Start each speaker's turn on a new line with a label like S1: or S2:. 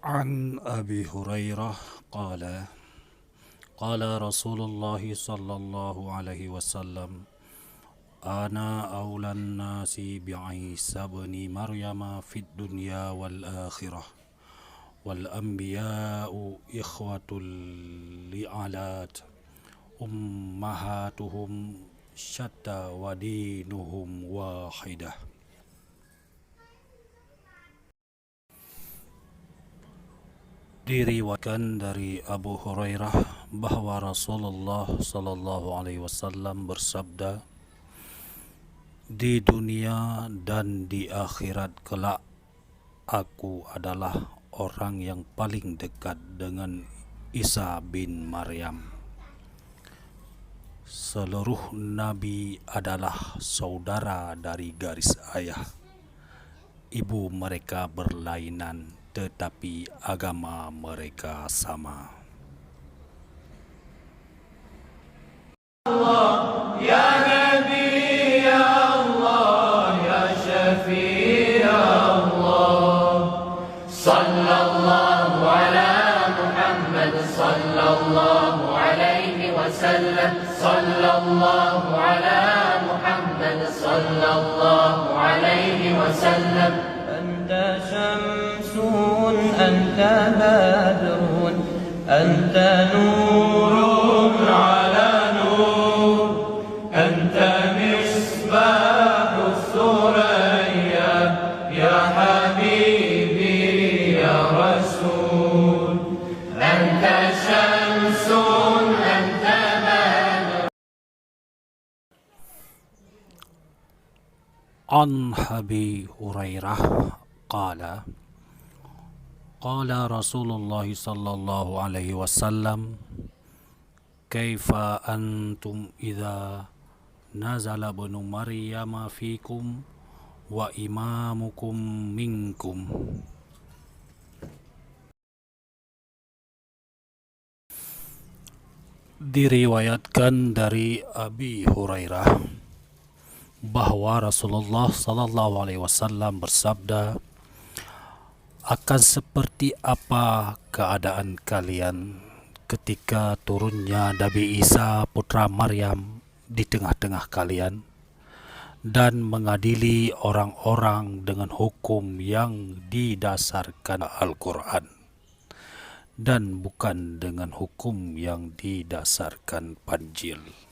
S1: عن أبي هريرة قال قال رسول الله صلى الله عليه وسلم أنا أولى الناس بعيسى بن مريم في الدنيا والآخرة والأنبياء إخوة لعلات أمهاتهم شتى ودينهم واحدة. Diriwayatkan dari Abu Hurairah bahwa Rasulullah sallallahu alaihi wasallam bersabda, di dunia dan di akhirat kelak aku adalah orang yang paling dekat dengan Isa bin Maryam. Seluruh nabi adalah saudara dari garis ayah. Ibu mereka berlainan, tetapi agama mereka sama.
S2: Allah, ya Nabi, ya Allah, ya Syafi' Allah. Sallallahu ala Muhammad, sallallahu alaihi wasallam. Sallallahu ala Muhammad, sallallahu alaihi wasallam.
S3: أنت شمس أنت بدر أنت نور
S2: على نور أنت مصباح الثريا يا حبيبي يا رسول أنت شمس أنت بدر.
S1: عن أبي هريرة قال قال رسول الله صلى الله عليه وسلم كيف أنتم إذا نزل ابن مريم فيكم وإمامكم منكم. Diriwayatkan dari Abi Hurairah bahwa Rasulullah sallallahu alaihi wasallam bersabda, akan seperti apa keadaan kalian ketika turunnya Nabi Isa putra Maryam di tengah-tengah kalian dan mengadili orang-orang dengan hukum yang didasarkan Al-Quran dan bukan dengan hukum yang didasarkan Panjil.